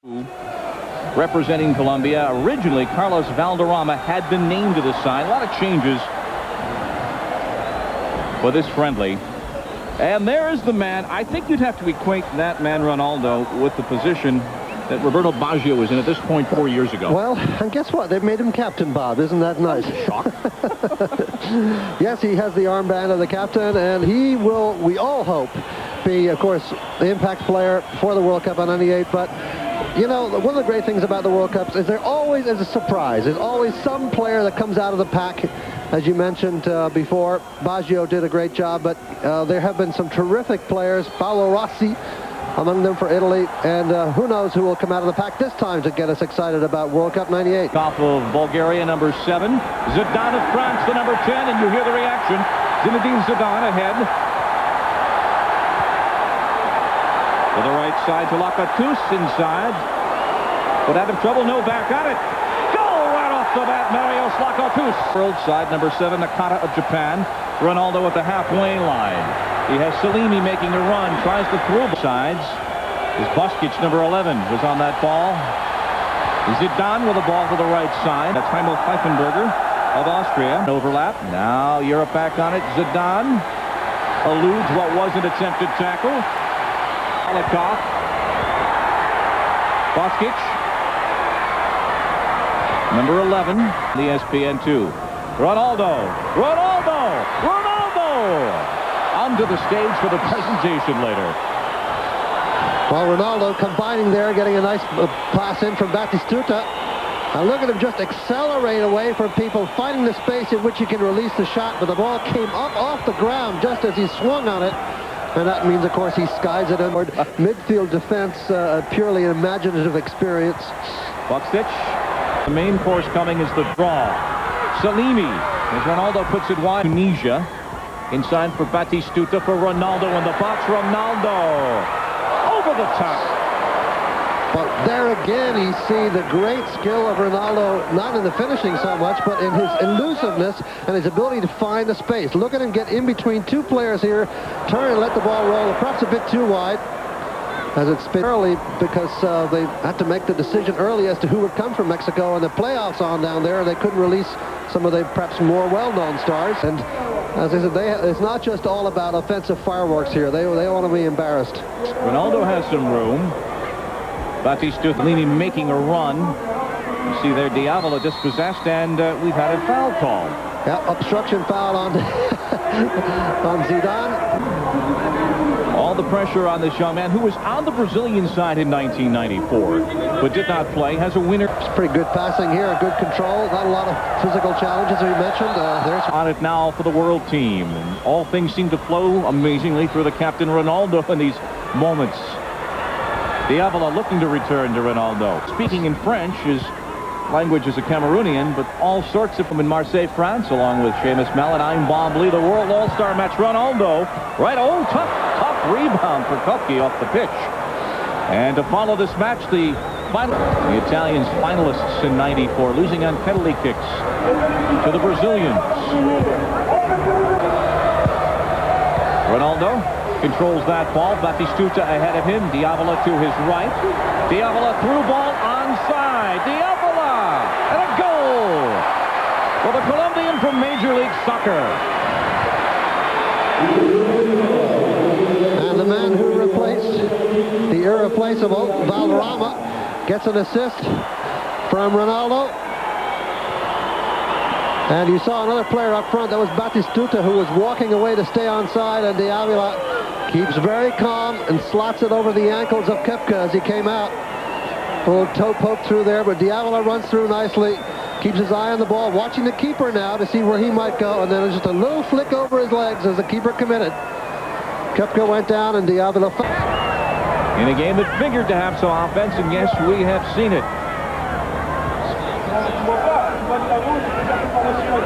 representing Colombia. Originally, Carlos Valderrama had been named to the side. A lot of changes for this friendly. And there is the man. I think you'd have to equate that man, Ronaldo, with the position that Roberto Baggio was in at this point 4 years ago. Well, and guess what? They've made him captain, Bob. Isn't that nice? Shock. Yes, he has the armband of the captain, and he will, we all hope, be, of course, the impact player for the World Cup on '98. But, you know, one of the great things about the World Cups is there always is a surprise. There's always some player that comes out of the pack. As you mentioned before, Baggio did a great job, but there have been some terrific players. Paolo Rossi among them for Italy, and who knows who will come out of the pack this time to get us excited about World Cup '98. Off of Bulgaria, number 7. Zidane of France, the number 10, and you hear the reaction. Zinedine Zidane ahead. To the right side to Lakatos inside. But out of trouble, no back on it. The bat, Marios Lakatos. World side, number 7, Nakata of Japan. Ronaldo at the halfway line. He has Salimi making a run, tries to throw sides. Is Busquets, number 11, was on that ball. Zidane with the ball to the right side. That's Heimo Pfeifenberger of Austria. Overlap. Now Europe back on it. Zidane eludes what was an attempted tackle. Alikov. Busquets. Number 11, the ESPN2. Ronaldo! Onto the stage for the presentation later. Well, Ronaldo combining there, getting a nice pass in from Batistuta. And look at him just accelerate away from people, finding the space in which he can release the shot, but the ball came up off the ground just as he swung on it. And that means, of course, he skies it inward. Midfield defense, a purely imaginative experience. Busquets. The main course coming is the draw. Salimi, as Ronaldo puts it wide. Tunisia, inside for Batistuta for Ronaldo in the box. Ronaldo, over the top. But there again, you see the great skill of Ronaldo, not in the finishing so much, but in his elusiveness and his ability to find the space. Look at him get in between two players here, turn and let the ball roll, perhaps a bit too wide. As it spin early because they had to make the decision early as to who would come from Mexico, and the playoffs on down there. They couldn't release some of the perhaps more well-known stars. And as I said, it's not just all about offensive fireworks here. They want to be embarrassed. Ronaldo has some room. Batistuta making a run. You see there, Diavola dispossessed, and we've had a foul call. Yeah, obstruction foul on on Zidane. All the pressure on this young man who was on the Brazilian side in 1994, but did not play, has a winner. It's pretty good passing here, good control, not a lot of physical challenges, as we mentioned. There's on it now for the world team, and all things seem to flow amazingly through the captain Ronaldo in these moments. Diavola looking to return to Ronaldo. Speaking in French, his language is a Cameroonian, but all sorts of them in Marseille, France, along with Seamus Malin, I'm Bob Lee, the World All-Star match. Ronaldo, right, tough rebound for Kopke off the pitch. And to follow this match, the Italians finalists in '94, losing on penalty kicks to the Brazilians. Ronaldo controls that ball. Batistuta ahead of him. Diavola to his right. Diavola through ball onside. Diavola! And a goal for the Colombian from Major League Soccer. And the man who replaced the irreplaceable Valderrama gets an assist from Ronaldo. And you saw another player up front. That was Batistuta, who was walking away to stay onside, and Diavola keeps very calm and slots it over the ankles of Koepka as he came out. A little toe poke through there, but Diavola runs through nicely, keeps his eye on the ball, watching the keeper now to see where he might go, and then just a little flick over his legs as the keeper committed. Koepka went down, and Diavola in a game that figured to have some offense, and yes, we have seen it.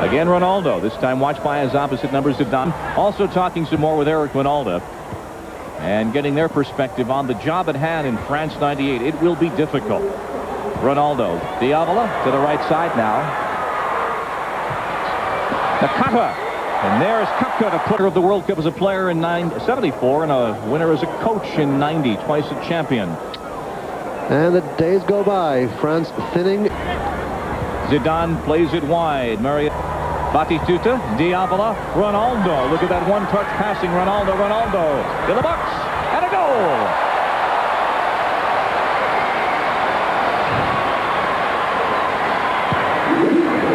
Again, Ronaldo, this time watched by his opposite number, Zidane. Also talking some more with Eric Ronaldo and getting their perspective on the job at hand in France '98. It will be difficult. Ronaldo, Diavola to the right side now. Nakata, and there's Koepka, the putter of the World Cup as a player in '74 and a winner as a coach in '90, twice a champion. And the days go by. France thinning. Zidane plays it wide. Batistuta, Diavola, Ronaldo. Look at that one-touch passing. Ronaldo in the box, and a goal.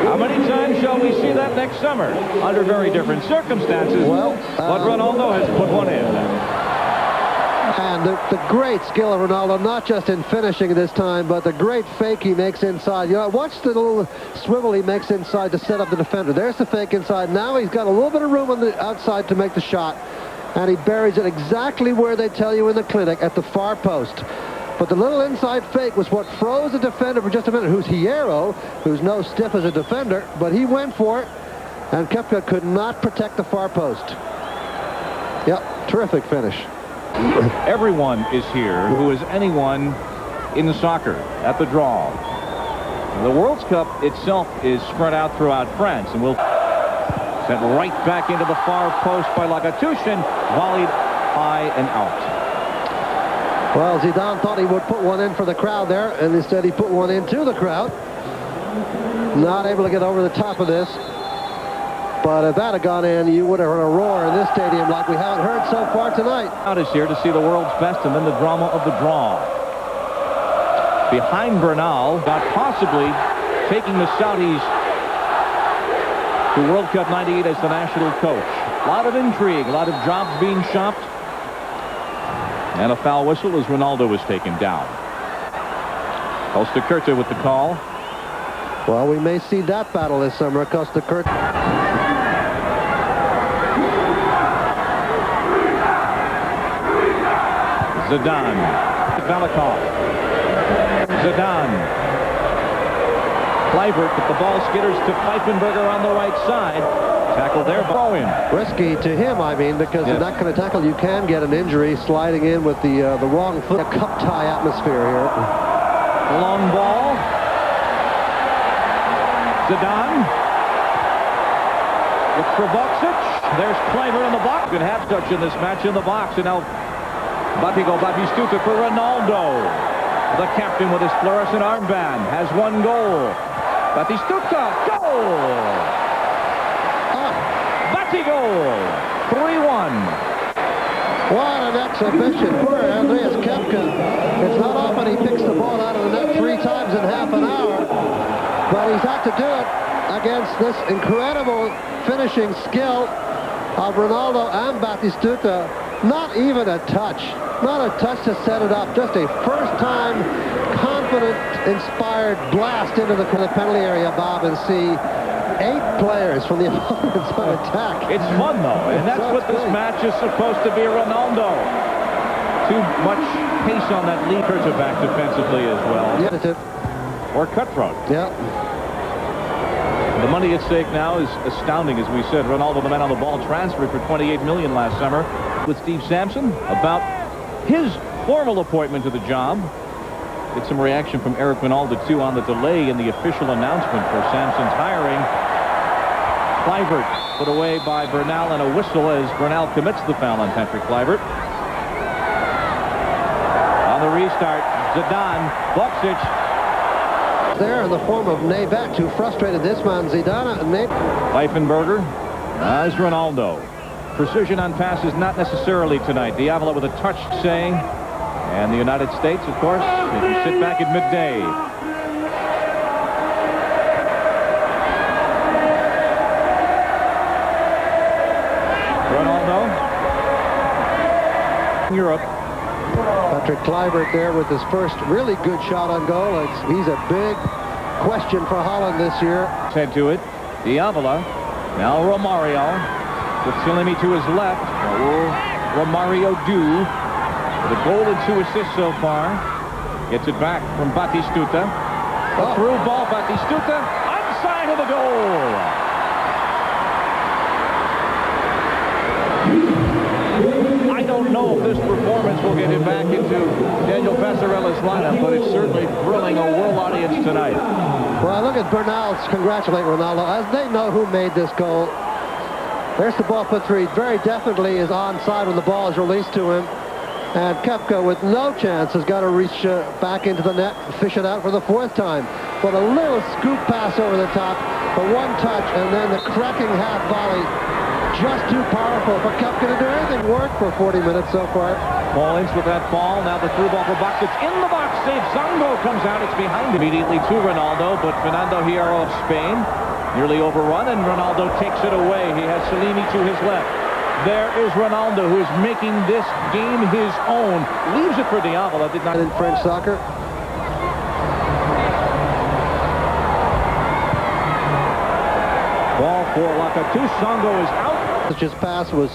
How many times shall we see that next summer? Under very different circumstances. Well, but Ronaldo has put one in. And the great skill of Ronaldo, not just in finishing this time, but the great fake he makes inside. You know, watch the little swivel he makes inside to set up the defender. There's the fake inside. Now he's got a little bit of room on the outside to make the shot. And he buries it exactly where they tell you in the clinic, at the far post. But the little inside fake was what froze the defender for just a minute, who's Hierro, who's no stiff as a defender, but he went for it, and Koepka could not protect the far post. Yep, terrific finish. Everyone is here who is anyone in soccer at the draw. The World Cup itself is spread out throughout France, and will sent right back into the far post by Lagatushin, volleyed high and out. Well, Zidane thought he would put one in for the crowd there, and instead he put one into the crowd. Not able to get over the top of this. But if that had gone in, you would have heard a roar in this stadium like we haven't heard so far tonight. Crowd is here to see the world's best, and then the drama of the draw. Behind Bernal, got possibly taking the Saudis to World Cup '98 as the national coach. A lot of intrigue, a lot of jobs being shopped. And a foul whistle as Ronaldo was taken down. Costa Curta with the call. Well, we may see that battle this summer. Costa Curta. Zidane. Velikov. Zidane. Kluivert, but the ball skitters to Pfeifenberger on the right side. Tackle there, throw-in. Risky to him, I mean, because in that kind of tackle you can get an injury sliding in with the wrong foot. A cup tie atmosphere here. Long ball. Zidane. With Kravoxic. There's Kluivert in the box. Good half touch in this match in the box. And now Batistuta for Ronaldo. The captain with his fluorescent armband has one goal. Batistuta, goal! Bati goal! 3-1. What an exhibition for Andreas Koepka. It's not often he picks the ball out of the net 3 times in half an hour, but he's had to do it against this incredible finishing skill of Ronaldo and Batistuta. Not even a touch. Not a touch to set it up. Just a first-time, confident, inspired blast into the penalty area, Bob, and see 8 players from the opponents on attack. It's fun, though, and that's what this match is supposed to be. Ronaldo. Too much pace on that lead. Curta back defensively as well. Yeah. Or cutthroat. Yeah. The money at stake now is astounding, as we said. Ronaldo, the man on the ball, transferred for $28 million last summer with Steve Sampson about his formal appointment to the job. Get some reaction from Eric Ronaldo, too, on the delay in the official announcement for Sampson's hiring. Kluivert put away by Bernal, and a whistle as Bernal commits the foul on Patrick Kluivert. On the restart, Zidane, Boksic. There in the form of Nevet, who frustrated this man, Zidane, and Pfeifenberger as Ronaldo. Precision on passes not necessarily tonight. Diavola with a touch saying, and the United States, of course, if you sit back at midday. Ronaldo. Europe. Patrick Kluivert there with his first really good shot on goal. He's a big question for Holland this year. Head to it. Diavola. Now Romario. With Salimi to his left. What will Romario do? With a goal and 2 assists so far. Gets it back from Batistuta. A through ball, Batistuta. Onside of the goal. I don't know if this performance will get him back into Daniel Passarella's lineup, but it's certainly thrilling a world audience tonight. Well, look at Bernal's congratulate Ronaldo, as they know who made this goal. There's the ball put through. He very definitely is onside when the ball is released to him. And Koepka, with no chance, has got to reach back into the net, fish it out for the 4th time. But a little scoop pass over the top, the one touch, and then the cracking half volley. Just too powerful for Koepka to do anything work for 40 minutes so far. Paul Ince with that ball. Now the through ball for Bucks. It's in the box. Save. Zongo comes out. It's behind immediately to Ronaldo, but Fernando Hierro of Spain nearly overrun, and Ronaldo takes it away. He has Salimi to his left. There is Ronaldo, who is making this game his own. Leaves it for Diavola. Did not in French soccer. Ball for Lakatos. Zongo is out. His pass was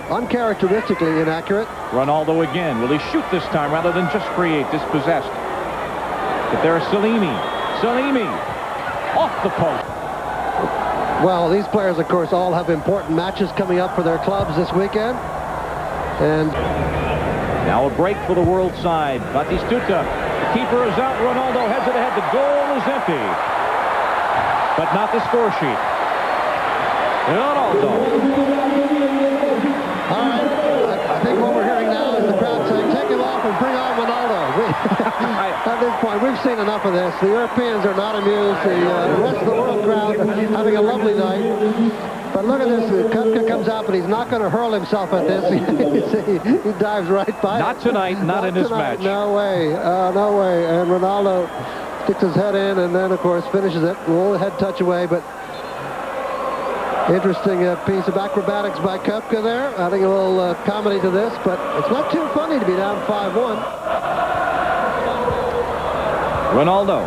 uncharacteristically inaccurate. Ronaldo again. Will he shoot this time rather than just create, dispossessed? But there's Salimi. Salimi off the post. Well, these players, of course, all have important matches coming up for their clubs this weekend. And now a break for the world side. Batistuta. The keeper is out. Ronaldo heads it ahead. The goal is empty. But not the score sheet. Ronaldo. All right. I think what we're hearing now is the crowd saying, take him off and bring on Ronaldo. At this point, we've seen enough of this. The Europeans are not amused. The rest of the world crowd having a lovely night. But look at this. Koepka comes out, but he's not going to hurl himself at this. He dives right by Not tonight, not in this match. No way. No way. And Ronaldo sticks his head in and then, of course, finishes it. A little head touch away, but interesting piece of acrobatics by Koepka there. Adding a little comedy to this, but it's not too funny to be down 5-1. Ronaldo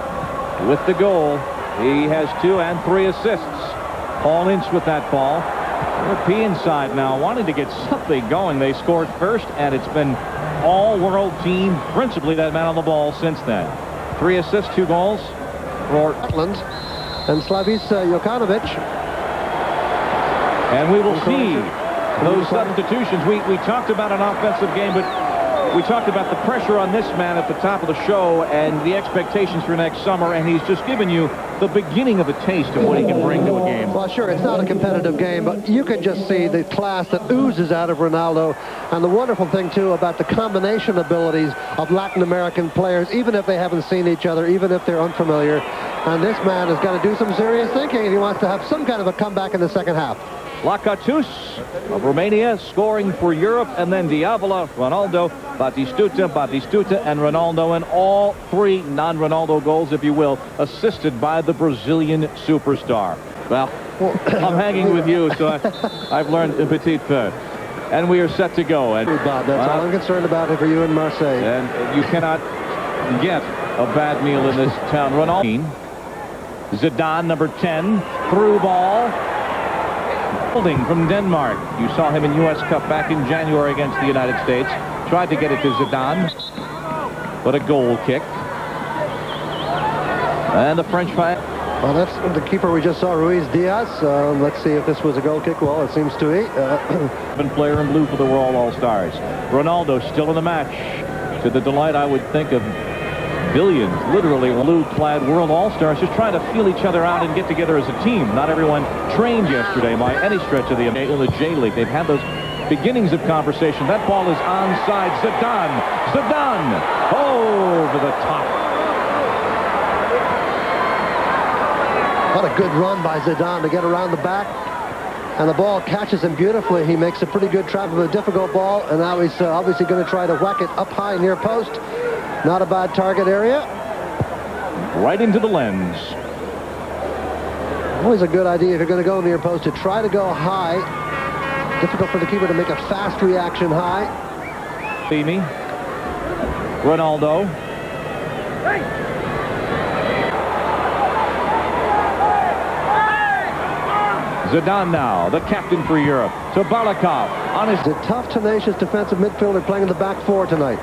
with the goal. He has 2 and 3 assists. Paul Ince with that ball. European side now wanting to get something going. They scored first, and it's been all-world team, principally that man on the ball since then. 3 assists, 2 goals for Scotland and Slavis Jokanovic. And we will see those substitutions. We talked about an offensive game, but we talked about the pressure on this man at the top of the show and the expectations for next summer, and he's just given you the beginning of a taste of what he can bring to a game. Well, sure, it's not a competitive game, but you can just see the class that oozes out of Ronaldo, and the wonderful thing, too, about the combination abilities of Latin American players, even if they haven't seen each other, even if they're unfamiliar. And this man has got to do some serious thinking if he wants to have some kind of a comeback in the second half. Lakatos of Romania scoring for Europe, and then Diavola, Ronaldo, Batistuta, and Ronaldo, and all 3 non-Ronaldo goals, if you will, assisted by the Brazilian superstar. Well, I'm hanging with you, so I've learned a petit peu. And we are set to go. And Bob, that's all I'm concerned about for you in Marseille. And you cannot get a bad meal in this town. Ronaldo. Zidane, number 10, through ball. Holding from Denmark. You saw him in U.S. Cup back in January against the United States. Tried to get it to Zidane, but a goal kick. And the French fight. Well, that's the keeper we just saw, Ruiz Diaz. Let's see if this was a goal kick. Well, it seems to be. Player in blue for the World All-Stars. Ronaldo still in the match. To the delight, I would think, of billions, literally blue-clad World All-Stars just trying to feel each other out and get together as a team. Not everyone trained yesterday by any stretch of the J-League. They've had those beginnings of conversation. That ball is onside. Zidane over the top. What a good run by Zidane to get around the back. And the ball catches him beautifully. He makes a pretty good trap of a difficult ball. And now he's obviously going to try to whack it up high near post. Not a bad target area. Right into the lens. Always a good idea if you're going to go near post to try to go high. Difficult for the keeper to make a fast reaction high. Ronaldo. Zidane now, the captain for Europe. To Balakov on his... He's a tough, tenacious defensive midfielder playing in the back 4 tonight.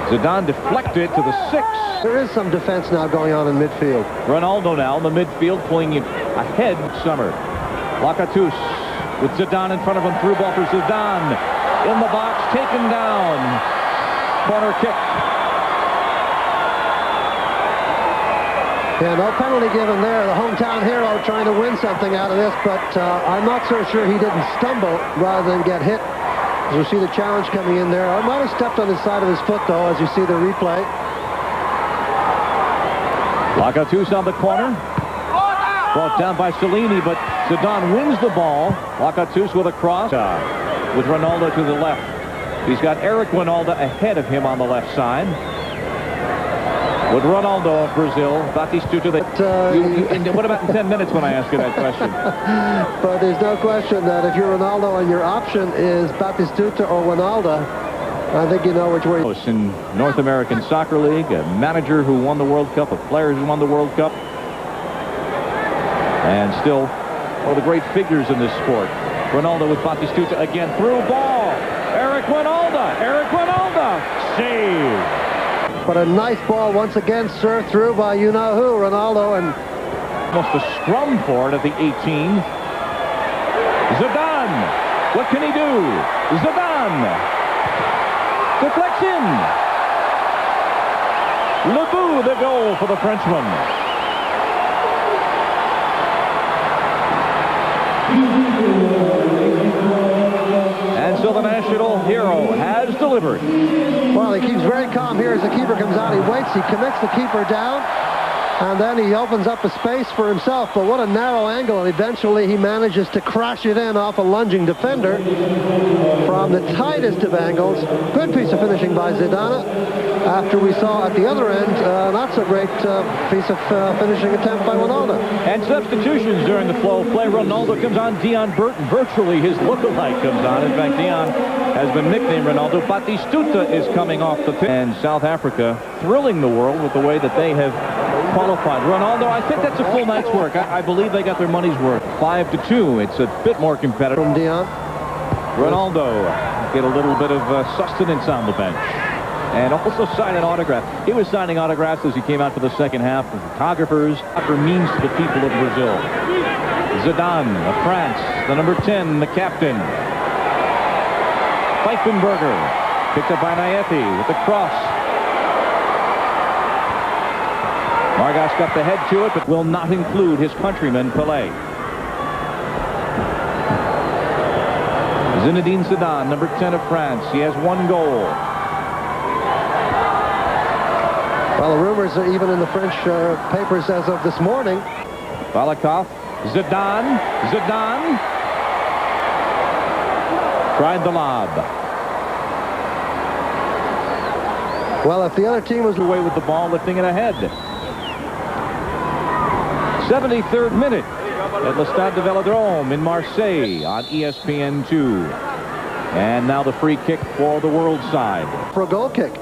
Zidane deflected to the 6. There is some defense now going on in midfield. Ronaldo now in the midfield, pulling it ahead. Summer. Lakatos with Zidane in front of him. Through ball for Zidane. In the box, taken down. Corner kick. Yeah, no penalty given there. The hometown hero trying to win something out of this, but I'm not so sure he didn't stumble rather than get hit As we see the challenge coming in there. I might have stepped on the side of his foot, though, as you see the replay. Lacatus on the corner. Brought down by Cellini, but Zidane wins the ball. Lacatus with a cross. With Ronaldo to the left. He's got Eric Ronaldo ahead of him on the left side. With Ronaldo of Brazil, Batistuta. What about in 10 minutes when I ask you that question? But there's no question that if you're Ronaldo and your option is Batistuta or Ronaldo, I think you know which way. In North American Soccer League, a manager who won the World Cup, a player who won the World Cup, and still one of the great figures in this sport. Ronaldo with Batistuta again, through ball. Eric Ronaldo, save. But a nice ball once again served through by you-know-who, Ronaldo, and almost a scrum for it at the 18. Zidane, what can he do? Zidane, deflection. Le Bout, the goal for the Frenchman. And so the national hero has delivered. Well, he keeps very calm here as the keeper comes out. He waits, he connects the keeper down, and then he opens up a space for himself. But what a narrow angle, and eventually he manages to crash it in off a lunging defender from the tightest of angles. Good piece of finishing by Zidane. After we saw at the other end, not so great piece of finishing attempt by Ronaldo. And substitutions during the flow of play. Ronaldo comes on, Dion Burton, virtually his lookalike comes on. In fact, Dion has been nicknamed Ronaldo. Batistuta is coming off the pitch. And South Africa thrilling the world with the way that they have qualified. Ronaldo, I think that's a full night's work. I believe they got their money's worth. 5-2. It's a bit more competitive. From Dion. Ronaldo get a little bit of sustenance on the bench. And also sign an autograph. He was signing autographs as he came out for the second half. The photographers, soccer means to the people of Brazil. Zidane of France, the number 10, the captain. Pfeifenberger, picked up by Naethi with the cross. Margas got the head to it, but will not include his countryman, Pelé. Zinedine Zidane, number 10 of France. He has 1 goal. Well, the rumors are even in the French papers as of this morning. Balakov, Zidane. Tried the lob. Well, if the other team was away with the ball, lifting it ahead. 73rd minute at Le Stade de Vélodrome in Marseille on ESPN2. And now the free kick for the world side. For a goal kick.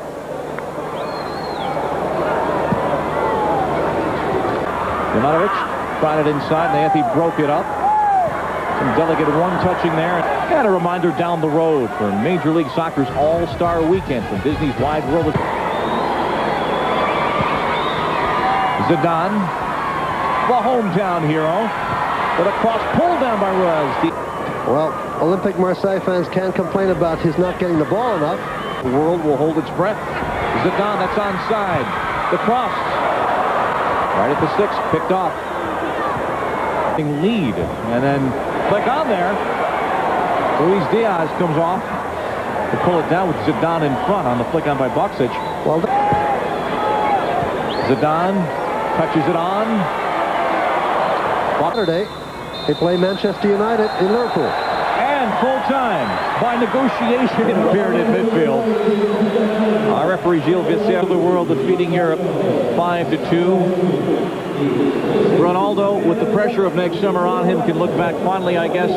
Jovanovic tried it inside. Naethi broke it up. Some delicate one-touching there. And a reminder down the road for Major League Soccer's All-Star Weekend from Disney's Wide World of... Zidane, the hometown hero, with a cross pulled down by Ruiz. Well, Olympic Marseille fans can't complain about his not getting the ball enough. The world will hold its breath. Zidane, that's onside. The cross. Right at the 6, picked off. Lead, and then click on there. Luis Diaz comes off to pull it down with Zidane in front on the flick on by Boksic. Well, Zidane touches it on. Saturday, they play Manchester United in Liverpool. And full time by negotiation interfered in midfield. Our referee Gilles Visser of the world defeating Europe 5-2. Ronaldo, with the pressure of next summer on him, can look back fondly, I guess,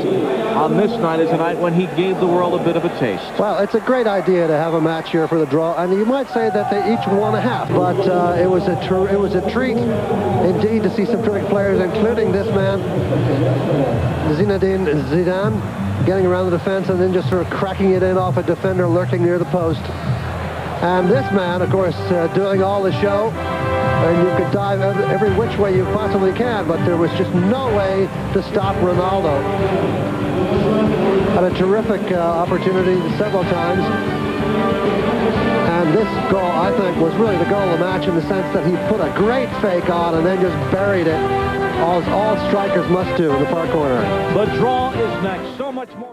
on this night as a night when he gave the world a bit of a taste. Well, it's a great idea to have a match here for the draw, and you might say that they each won a half, but it was a treat indeed to see some terrific players, including this man, Zinedine Zidane, getting around the defense and then just sort of cracking it in off a defender lurking near the post. And this man, of course, doing all the show. And you could dive every which way you possibly can, but there was just no way to stop Ronaldo. Had a terrific opportunity several times. And this goal, I think, was really the goal of the match in the sense that he put a great fake on and then just buried it, as all strikers must do in the far corner. The draw is next. So much more.